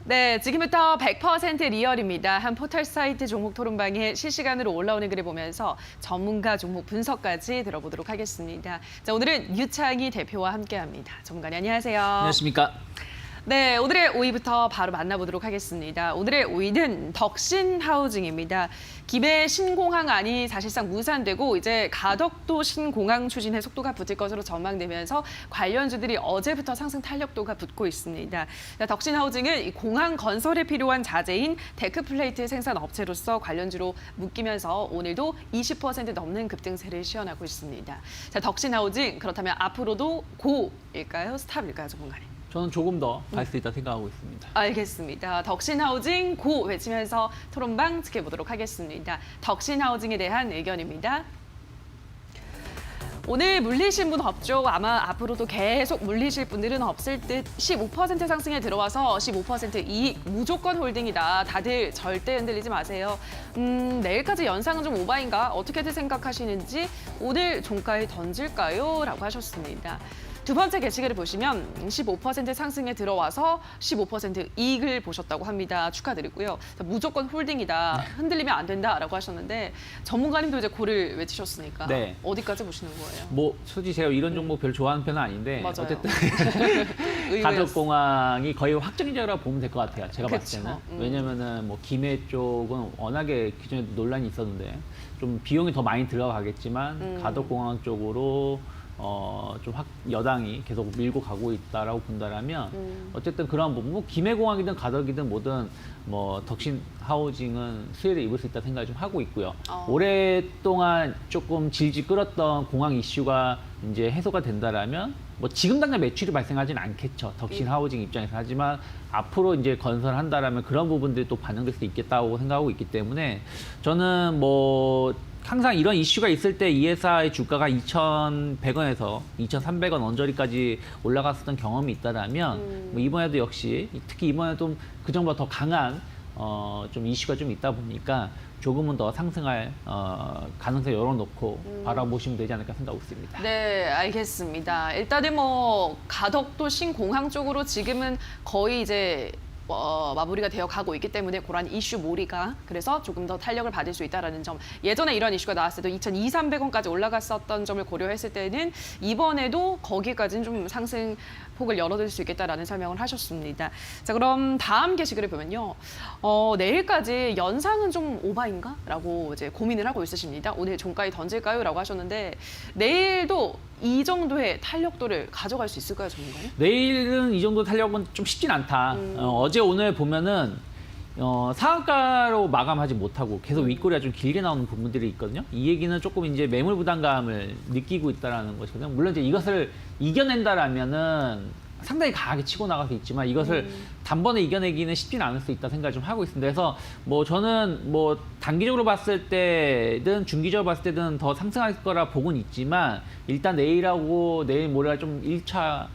네, 지금부터 100% 리얼입니다. 한 포털 사이트 종목 토론방에 실시간으로 올라오는 글을 보면서 전문가 종목 분석까지 들어보도록 하겠습니다. 자, 오늘은 유창희 대표와 함께합니다. 전문가님 안녕하세요. 안녕하십니까. 네, 오늘의 5위부터 바로 만나보도록 하겠습니다. 오늘의 5위는 덕신하우징입니다. 김해 신공항안이 사실상 무산되고 이제 가덕도 신공항 추진에 속도가 붙을 것으로 전망되면서 관련주들이 어제부터 상승 탄력도가 붙고 있습니다. 덕신하우징은 이 공항 건설에 필요한 자재인 데크플레이트 생산 업체로서 관련주로 묶이면서 오늘도 20% 넘는 급등세를 시현하고 있습니다. 자, 덕신하우징 그렇다면 앞으로도 고일까요? 스탑일까요, 전문가님? 저는 조금 더 갈 수 있다 생각하고 있습니다. 알겠습니다. 덕신하우징 고 외치면서 토론방 지켜보도록 하겠습니다. 덕신하우징에 대한 의견입니다. 오늘 물리신 분 없죠? 아마 앞으로도 계속 물리실 분들은 없을 듯 15% 상승에 들어와서 15% 이익 무조건 홀딩이다. 다들 절대 흔들리지 마세요. 내일까지 연상은 좀 오바인가? 어떻게들 생각하시는지 오늘 종가에 던질까요? 라고 하셨습니다. 두 번째 게시글을 보시면 15% 상승에 들어와서 15% 이익을 보셨다고 합니다. 축하드리고요. 무조건 홀딩이다. 흔들리면 안 된다라고 하셨는데 전문가님도 이제 고를 외치셨으니까 네. 어디까지 보시는 거예요? 뭐 솔직히 제가 이런 종목 별로 좋아하는 편은 아닌데 맞아요. 어쨌든 의외였어요. 가덕공항이 거의 확정적이라고 보면 될 것 같아요. 제가 봤을 그쵸. 때는. 왜냐면은 뭐 김해 쪽은 워낙에 기존에 논란이 있었는데 좀 비용이 더 많이 들어가겠지만 가덕공항 쪽으로 좀 여당이 계속 밀고 가고 있다라고 본다라면 어쨌든 그런 부분, 뭐 김해공항이든 가덕이든 뭐든 뭐 덕신하우징은 수혜를 입을 수 있다 생각을 좀 하고 있고요. 오랫동안 조금 질질 끌었던 공항 이슈가 이제 해소가 된다라면 뭐 지금 당장 매출이 발생하지는 않겠죠. 덕신하우징 입장에서. 하지만 앞으로 이제 건설한다라면 그런 부분들이 또 반영될 수 있겠다고 생각하고 있기 때문에 저는 뭐 항상 이런 이슈가 있을 때 이 회사의 주가가 2,100원에서 2,300원 언저리까지 올라갔었던 경험이 있다라면 뭐 이번에도 역시 특히 이번에도 그전보다 더 강한 좀 이슈가 좀 있다 보니까 조금은 더 상승할 가능성을 열어놓고 바라보시면 되지 않을까 생각하고 있습니다. 네, 알겠습니다. 일단은 뭐 가덕도 신공항 쪽으로 지금은 거의 이제 마무리가 되어 가고 있기 때문에 그런 이슈 몰이가 그래서 조금 더 탄력을 받을 수 있다는 점. 예전에 이런 이슈가 나왔을 때도 2,200~300원까지 올라갔었던 점을 고려했을 때는 이번에도 거기까지는 좀 상승 폭을 열어둘 수 있겠다라는 설명을 하셨습니다. 자, 그럼 다음 게시글을 보면요. 내일까지 연상은 좀 오바인가? 라고 이제 고민을 하고 있으십니다. 오늘 종가에 던질까요? 라고 하셨는데 내일도 이 정도의 탄력도를 가져갈 수 있을까요, 전문가님? 내일은 이 정도 탄력은 좀 쉽진 않다. 어제 오늘 보면은 상한가로 마감하지 못하고 계속 윗꼬리가 좀 길게 나오는 부분들이 있거든요. 이 얘기는 조금 이제 매물 부담감을 느끼고 있다라는 것이거든요. 물론 이제 이것을 이겨낸다라면은 상당히 강하게 치고 나갈 수 있지만 이것을 단번에 이겨내기는 쉽지는 않을 수 있다 생각을 좀 하고 있습니다. 그래서 뭐 저는 뭐 단기적으로 봤을 때든 중기적으로 봤을 때든 더 상승할 거라 보고는 있지만 일단 내일하고 내일 모레가 좀 1차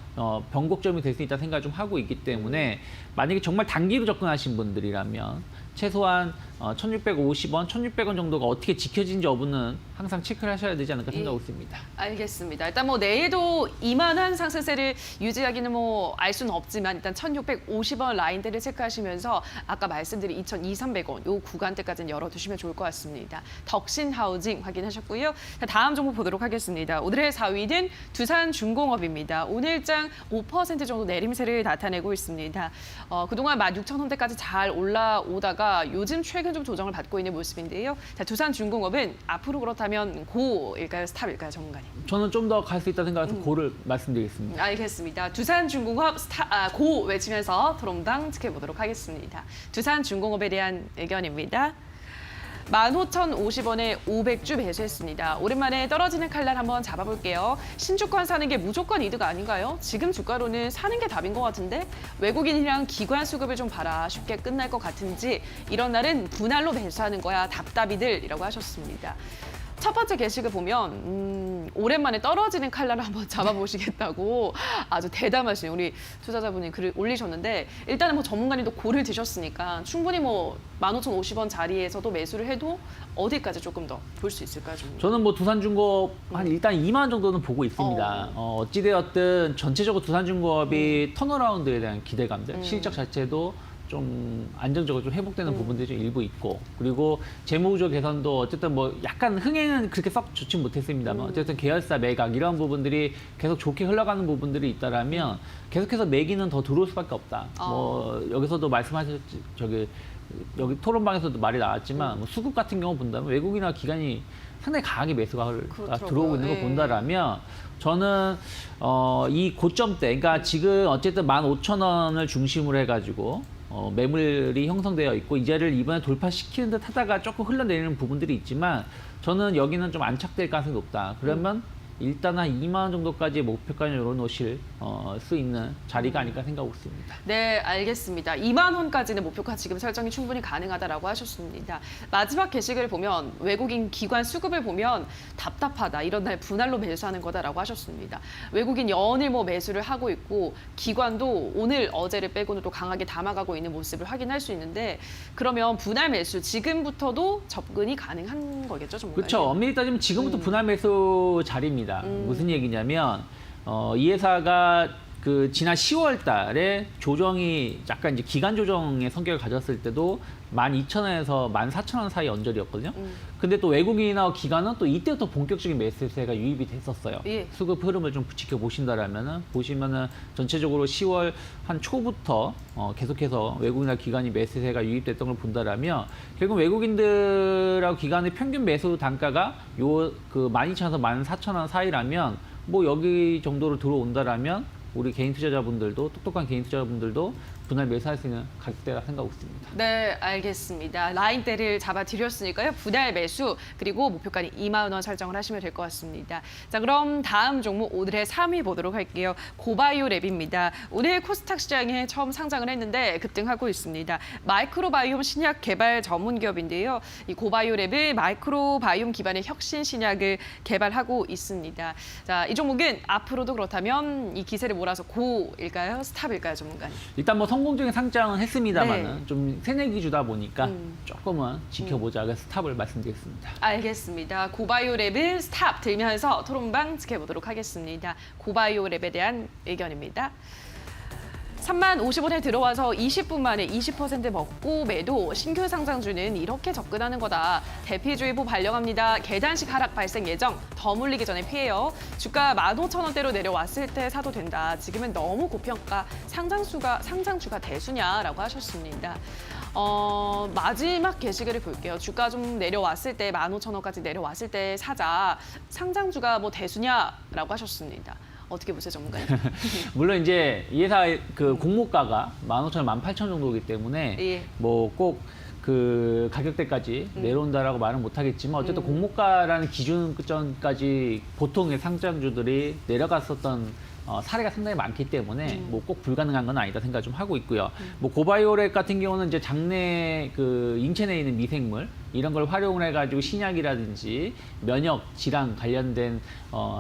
변곡점이 될 수 있다 생각을 좀 하고 있기 때문에 만약에 정말 단기로 접근하신 분들이라면 최소한 1,650원, 1,600원 정도가 어떻게 지켜진지 여부는 항상 체크를 하셔야 되지 않을까 생각하고 있습니다. 알겠습니다. 일단 뭐 내일도 이만한 상승세를 유지하기는 뭐 알 수는 없지만 일단 1,650원 라인대를 체크하시면서 아까 말씀드린 2,200~300원 요 구간대까지는 열어두시면 좋을 것 같습니다. 덕신하우징 확인하셨고요. 자, 다음 종목 보도록 하겠습니다. 오늘의 4위는 두산중공업입니다. 오늘장 5% 정도 내림세를 나타내고 있습니다. 그동안 16,000원대까지 잘 올라오다가 요즘 최근 좀 조정을 받고 있는 모습인데요. 자, 두산중공업은 앞으로 그렇다면 고일까요? 스탑일까요? 전문가님. 저는 좀 더 갈 수 있다 생각해서 고를 말씀드리겠습니다. 알겠습니다. 두산중공업 고 외치면서 토론방 지켜보도록 하겠습니다. 두산중공업에 대한 의견입니다. 15,050원에 500주 매수했습니다. 오랜만에 떨어지는 칼날 한번 잡아볼게요. 신주권 사는 게 무조건 이득 아닌가요? 지금 주가로는 사는 게 답인 것 같은데 외국인이랑 기관 수급을 좀 봐라. 쉽게 끝날 것 같은지 이런 날은 분할로 매수하는 거야. 답답이들이라고 하셨습니다. 첫 번째 게시글 보면 오랜만에 떨어지는 칼날을 한번 잡아보시겠다고 아주 대담하신 우리 투자자분이 글을 올리셨는데 일단은 뭐 전문가님도 고를 드셨으니까 충분히 뭐 15,050원 자리에서도 매수를 해도 어디까지 조금 더 볼 수 있을까요? 저는 뭐 두산중공업 한 일단 2만 원 정도는 보고 있습니다. 어찌되었든 전체적으로 두산중공업이 턴어라운드에 대한 기대감들, 실적 자체도 좀 안정적으로 좀 회복되는 부분들이 좀 일부 있고, 그리고 재무구조 개선도 어쨌든 뭐 약간 흥행은 그렇게 썩 좋지 못했습니다만 어쨌든 계열사 매각 이런 부분들이 계속 좋게 흘러가는 부분들이 있다라면 계속해서 매기는 더 들어올 수밖에 없다. 뭐 여기서도 말씀하셨지, 여기 토론방에서도 말이 나왔지만 뭐 수급 같은 경우 본다면 외국이나 기관이 상당히 강하게 매수가 그렇더라고요. 들어오고 있는 거 예. 본다라면 저는 이 고점대, 그러니까 지금 어쨌든 15,000원을 중심으로 해가지고 매물이 형성되어 있고 이 자리를 이번에 돌파시키는 듯 하다가 조금 흘러내리는 부분들이 있지만 저는 여기는 좀 안착될 가능성이 높다. 그러면 일단 한 2만 원 정도까지 목표가를 열어놓으실 수 있는 자리가 아닐까 생각하고 있습니다. 네, 알겠습니다. 2만 원까지는 목표가 지금 설정이 충분히 가능하다라고 하셨습니다. 마지막 게시글을 보면 외국인 기관 수급을 보면 답답하다. 이런 날 분할로 매수하는 거다라고 하셨습니다. 외국인 연일 뭐 매수를 하고 있고 기관도 오늘 어제를 빼고는 또 강하게 담아가고 있는 모습을 확인할 수 있는데 그러면 분할 매수 지금부터도 접근이 가능한 거겠죠, 전문가님? 그렇죠. 엄밀히 따지면 지금부터 분할 매수 자리입니다. 무슨 얘기냐면 이 회사가 그 지난 10월 달에 조정이 약간 이제 기간 조정의 성격을 가졌을 때도 12,000원에서 14,000원 사이 언저리였거든요. 근데 또 외국인이나 기관은 또 이때부터 본격적인 매수세가 유입이 됐었어요. 예. 수급 흐름을 좀 지켜보신다라면은 보시면은 전체적으로 10월 한 초부터 계속해서 외국인이나 기관이 매수세가 유입됐던 걸 본다라면 결국 외국인들하고 기관의 평균 매수 단가가 요 그 12,000원에서 14,000원 사이라면 뭐 여기 정도로 들어온다라면 우리 개인 투자자분들도 똑똑한 개인 투자자분들도 분할 매수할 수 있는 가격대라 생각하고 있습니다. 네, 알겠습니다. 라인대를 잡아드렸으니까요. 분할 매수 그리고 목표가는 2만 원 설정을 하시면 될 것 같습니다. 자, 그럼 다음 종목 오늘의 3위 보도록 할게요. 고바이오랩입니다. 오늘 코스닥 시장에 처음 상장을 했는데 급등하고 있습니다. 마이크로바이옴 신약 개발 전문 기업인데요. 이 고바이오랩은 마이크로바이옴 기반의 혁신 신약을 개발하고 있습니다. 자, 이 종목은 앞으로도 그렇다면 이 기세를 몰아서 고일까요? 스탑일까요, 전문가님? 일단 뭐 성공적인 상장은 했습니다만은 네. 좀 새내기 주다 보니까 조금은 지켜보자. 그래서 스탑을 말씀드리겠습니다. 알겠습니다. 고바이오랩은 스탑 들면서 토론방 지켜보도록 하겠습니다. 고바이오랩에 대한 의견입니다. 3만 50원에 들어와서 20분 만에 20% 먹고 매도, 신규 상장주는 이렇게 접근하는 거다. 대피주의보 발령합니다. 계단식 하락 발생 예정, 더 물리기 전에 피해요. 주가 15,000원대로 내려왔을 때 사도 된다. 지금은 너무 고평가, 상장주가 대수냐라고 하셨습니다. 마지막 게시글을 볼게요. 주가 좀 내려왔을 때 15,000원까지 내려왔을 때 사자. 상장주가 뭐 대수냐라고 하셨습니다. 어떻게 보세요, 전문가님? 물론 이제 이 회사 그 공모가가 15,000원, 18,000원 정도이기 때문에 예. 뭐 꼭 그 가격대까지 내려온다라고 말은 못하겠지만 어쨌든 공모가라는 기준점까지 보통의 상장주들이 내려갔었던 사례가 상당히 많기 때문에 뭐 꼭 불가능한 건 아니다 생각 좀 하고 있고요. 뭐 고바이오랩 같은 경우는 이제 장내 그 인체 내에 있는 미생물 이런 걸 활용을 해가지고 신약이라든지 면역 질환 관련된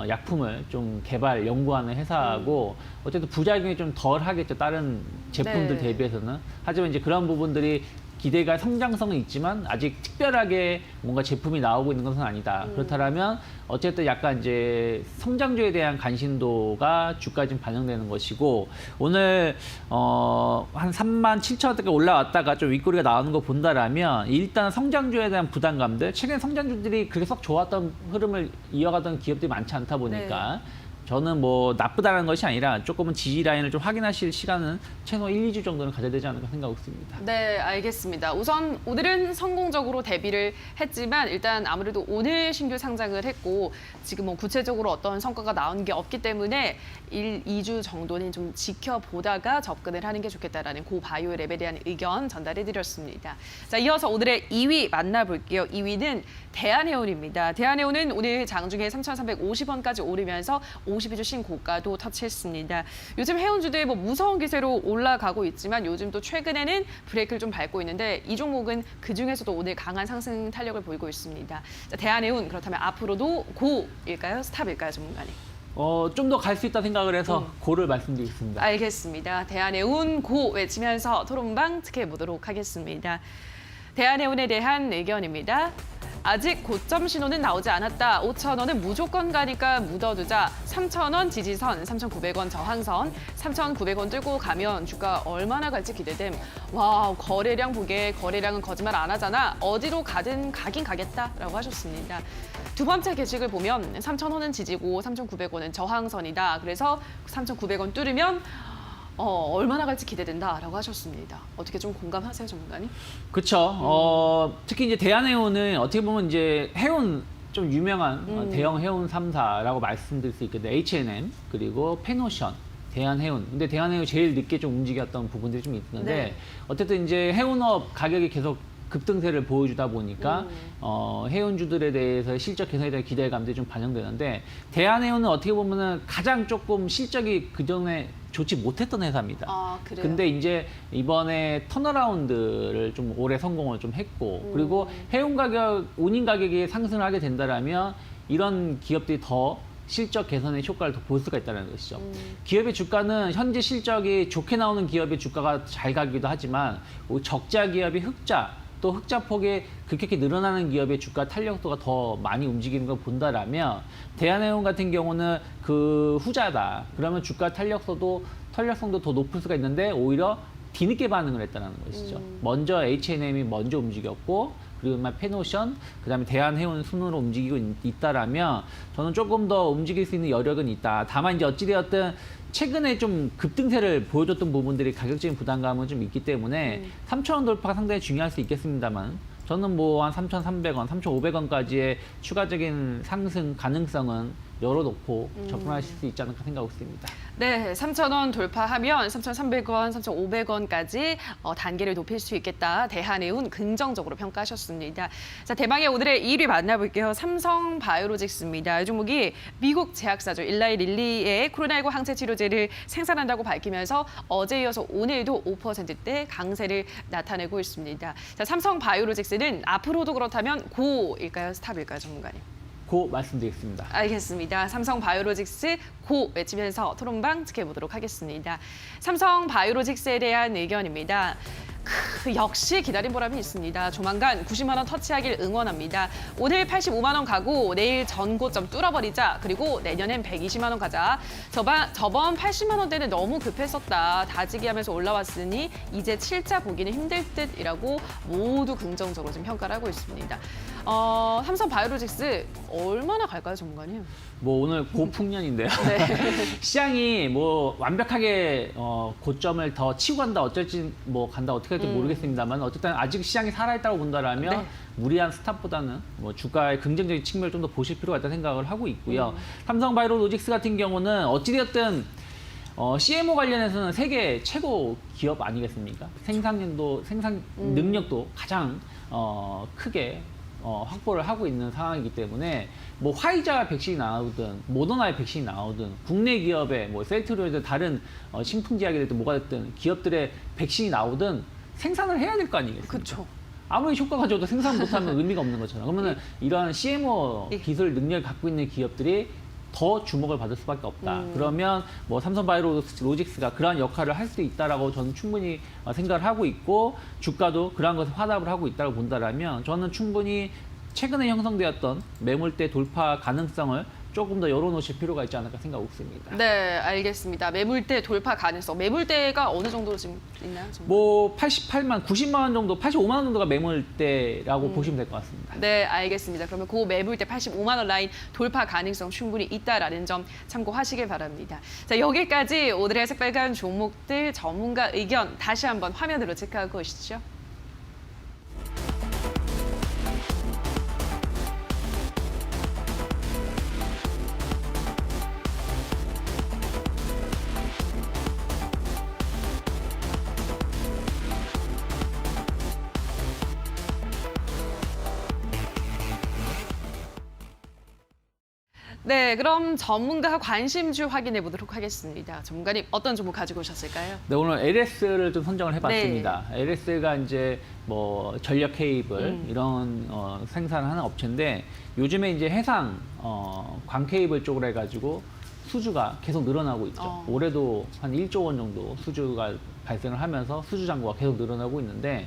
약품을 좀 개발 연구하는 회사고 어쨌든 부작용이 좀 덜 하겠죠. 다른 제품들 네. 대비해서는. 하지만 이제 그런 부분들이 기대가 성장성은 있지만 아직 특별하게 뭔가 제품이 나오고 있는 것은 아니다. 그렇다면 어쨌든 약간 이제 성장주에 대한 관심도가 주가에 좀 반영되는 것이고 오늘 한 37,000원대까지 올라왔다가 좀 윗꼬리가 나오는 거 본다라면 일단 성장주에 대한 부담감들 최근 성장주들이 그렇게 썩 좋았던 흐름을 이어가던 기업들이 많지 않다 보니까 저는 뭐 나쁘다는 것이 아니라 조금은 지지 라인을 좀 확인하실 시간은 최소 1, 2주 정도는 가져야 되지 않을까 생각하고 있습니다. 네, 알겠습니다. 우선 오늘은 성공적으로 데뷔를 했지만 일단 아무래도 오늘 신규 상장을 했고 지금 뭐 구체적으로 어떤 성과가 나온 게 없기 때문에 1, 2주 정도는 좀 지켜보다가 접근을 하는 게 좋겠다라는 고바이오랩에 대한 의견 전달해드렸습니다. 자, 이어서 오늘의 2위 만나볼게요. 2위는 대한해운입니다. 대한해운은 오늘 장중에 3,350원까지 오르면서 52주 신고가도 터치했습니다. 요즘 해운주들 뭐 무서운 기세로 올라가고 있지만 요즘 또 최근에는 브레이크를 좀 밟고 있는데 이 종목은 그중에서도 오늘 강한 상승 탄력을 보이고 있습니다. 자, 대한해운 그렇다면 앞으로도 고일까요? 스탑일까요, 전문가님? 좀 더 갈 수 있다 생각을 해서 고를 말씀드리겠습니다. 알겠습니다. 대한해운 고 외치면서 토론방 지켜보도록 하겠습니다. 대한해운에 대한 의견입니다. 아직 고점 신호는 나오지 않았다. 5,000원은 무조건 가니까 묻어두자. 3,000원 지지선, 3,900원 저항선, 3,900원 뚫고 가면 주가 얼마나 갈지 기대됨. 와, 거래량 보게 거래량은 거짓말 안 하잖아. 어디로 가든 가긴 가겠다라고 하셨습니다. 두 번째 게시글 보면 3,000원은 지지고 3,900원은 저항선이다. 그래서 3,900원 뚫으면 얼마나 갈지 기대된다라고 하셨습니다. 어떻게 좀 공감하세요, 전문가님? 그렇죠. 특히 이제 대한해운은 어떻게 보면 이제 해운 좀 유명한 대형 해운 3사라고 말씀드릴 수 있겠는데 H&M 그리고 페노션, 대한해운. 근데 대한해운이 제일 늦게 좀 움직였던 부분들이 좀 있는데 네. 어쨌든 이제 해운업 가격이 계속 급등세를 보여주다 보니까 해운주들에 대해서 실적 개선에 대한 기대감들이 좀 반영되는데 대한해운은 어떻게 보면은 가장 조금 실적이 그전에 좋지 못했던 회사입니다. 아, 그래요? 근데 이제 이번에 턴어라운드를 좀 올해 성공을 좀 했고 그리고 해운 가격, 운임 가격이 상승을 하게 된다라면 이런 기업들이 더 실적 개선의 효과를 더 볼 수가 있다는 것이죠. 기업의 주가는 현재 실적이 좋게 나오는 기업의 주가가 잘 가기도 하지만 적자 기업이 흑자 또 흑자 폭이 급격히 늘어나는 기업의 주가 탄력도가 더 많이 움직이는 걸 본다라면 대한해운 같은 경우는 그 후자다. 그러면 주가 탄력성도 더 높을 수가 있는데 오히려 뒤늦게 반응을 했다는 것이죠. 먼저 H&M이 먼저 움직였고 그리고 페노션, 그다음에 대한해운 순으로 움직이고 있다라면 저는 조금 더 움직일 수 있는 여력은 있다. 다만 이제 어찌되었든 최근에 좀 급등세를 보여줬던 부분들이 가격적인 부담감은 좀 있기 때문에 3,000원 돌파가 상당히 중요할 수 있겠습니다만 저는 뭐 한 3,300원, 3,500원까지의 추가적인 상승 가능성은 열어놓고 접근하실 수 있지 않을까 생각하고 있습니다. 네, 3,000원 돌파하면 3,300원, 3,500원까지 단계를 높일 수 있겠다. 대한해운 긍정적으로 평가하셨습니다. 자, 대망의 오늘의 1위 만나볼게요. 삼성바이오로직스입니다. 이 종목이 미국 제약사죠. 일라이 릴리의 코로나19 항체 치료제를 생산한다고 밝히면서 어제 이어서 오늘도 5%대 강세를 나타내고 있습니다. 자, 삼성바이오로직스는 앞으로도 그렇다면 고일까요? 스탑일까요, 전문가님? 고 말씀드리겠습니다. 알겠습니다. 삼성바이오로직스 고 외치면서 토론방 지켜보도록 하겠습니다. 삼성바이오로직스에 대한 의견입니다. 역시 기다린 보람이 있습니다. 조만간 90만 원 터치하길 응원합니다. 오늘 85만 원 가고 내일 전고점 뚫어버리자. 그리고 내년엔 120만 원 가자. 저번 80만 원대는 너무 급했었다. 다지기 하면서 올라왔으니 이제 7자 보기는 힘들 듯이라고 모두 긍정적으로 지금 평가를 하고 있습니다. 삼성바이오로직스 얼마나 갈까요, 전문가님? 뭐 오늘 고풍년인데요. 시장이 뭐 완벽하게 고점을 더 치고 간다 어쩔지 뭐 간다 어떻게 할지 모르겠습니다만 어쨌든 아직 시장이 살아있다고 본다라면 무리한 스탑보다는 뭐 주가의 긍정적인 측면을 좀 더 보실 필요가 있다는 생각을 하고 있고요. 삼성바이오로직스 같은 경우는 어찌되었든 CMO 관련해서는 세계 최고 기업 아니겠습니까? 생산 능력도 가장 크게 확보를 하고 있는 상황이기 때문에 뭐 화이자 백신이 나오든 모더나의 백신이 나오든 국내 기업의 뭐 셀트리온이든 다른 신풍제약이 됐든 뭐가 됐든 기업들의 백신이 나오든 생산을 해야 될 거 아니겠습니까? 그렇죠. 아무리 효과가 좋아도 생산 못하면 의미가 없는 것처럼 그러면 이러한 CMO 기술 능력을 갖고 있는 기업들이 더 주목을 받을 수밖에 없다. 그러면 뭐 삼성바이오로직스가 그러한 역할을 할 수 있다라고 저는 충분히 생각을 하고 있고 주가도 그러한 것에 화답을 하고 있다고 본다라면 저는 충분히 최근에 형성되었던 매물대 돌파 가능성을 조금 더 열어놓으실 필요가 있지 않을까 생각하고 있습니다. 네, 알겠습니다. 매물대 돌파 가능성. 매물대가 어느 정도로 지금 있나요? 정말? 뭐 88만, 90만 원 정도, 85만 원 정도가 매물대라고 보시면 될 것 같습니다. 네, 알겠습니다. 그러면 그 매물대 85만 원 라인 돌파 가능성 충분히 있다라는 점 참고하시길 바랍니다. 자, 여기까지 오늘의 색깔간 종목들 전문가 의견 다시 한번 화면으로 체크하고 오시죠. 네, 그럼 전문가 관심주 확인해 보도록 하겠습니다. 전문가님 어떤 종목 가지고 오셨을까요? 네, 오늘 LS를 좀 선정을 해봤습니다. LS가 이제 뭐 전력 케이블 이런 생산하는 업체인데 요즘에 이제 해상 광 케이블 쪽으로 해가지고 수주가 계속 늘어나고 있죠. 올해도 한 1조 원 정도 수주가 발생을 하면서 수주 잔고가 계속 늘어나고 있는데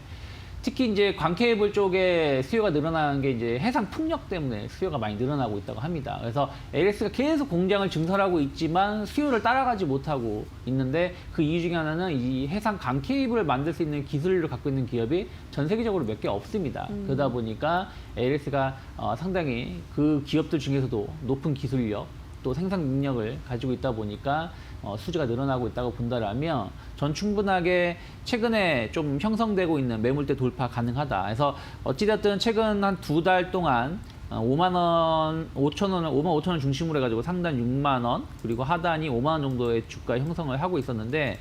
특히 이제 광케이블 쪽에 수요가 늘어나는 게 이제 해상 풍력 때문에 수요가 많이 늘어나고 있다고 합니다. 그래서 LS가 계속 공장을 증설하고 있지만 수요를 따라가지 못하고 있는데 그 이유 중에 하나는 이 해상 광케이블을 만들 수 있는 기술을 갖고 있는 기업이 전 세계적으로 몇 개 없습니다. 그러다 보니까 LS가 상당히 그 기업들 중에서도 높은 기술력 또 생산 능력을 가지고 있다 보니까 수주가 늘어나고 있다고 본다라면 전 충분하게 최근에 좀 형성되고 있는 매물대 돌파 가능하다. 그래서 어찌됐든 최근 한 2달 동안 5만 원, 5천 원을 5만 5천 원 중심으로 해가지고 상단 6만 원 그리고 하단이 5만 원 정도의 주가 형성을 하고 있었는데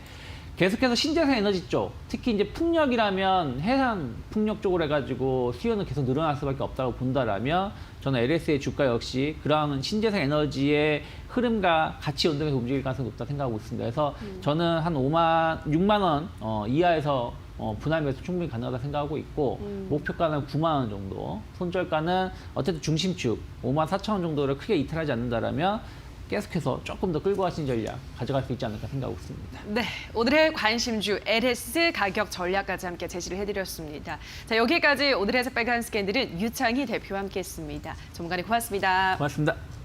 계속해서 신재생 에너지 쪽, 특히 이제 풍력이라면 해상 풍력 쪽으로 해가지고 수요는 계속 늘어날 수밖에 없다고 본다라면 저는 LS의 주가 역시 그런 신재생 에너지의 흐름과 같이 연동해서 움직일 가능성이 높다 생각하고 있습니다. 그래서 저는 한 6만 원 이하에서 분할 매수 충분히 가능하다 생각하고 있고 목표가는 9만 원 정도, 손절가는 어쨌든 중심축 5만 4천 원 정도를 크게 이탈하지 않는다라면 계속해서 조금 더 끌고 가신 전략 가져갈 수 있지 않을까 생각하고 있습니다. 네, 오늘의 관심주 LS 가격 전략까지 함께 제시를 해드렸습니다. 자, 여기까지 오늘의 새빨간 스캔들은 유창희 대표와 함께했습니다. 전문가님 고맙습니다. 고맙습니다.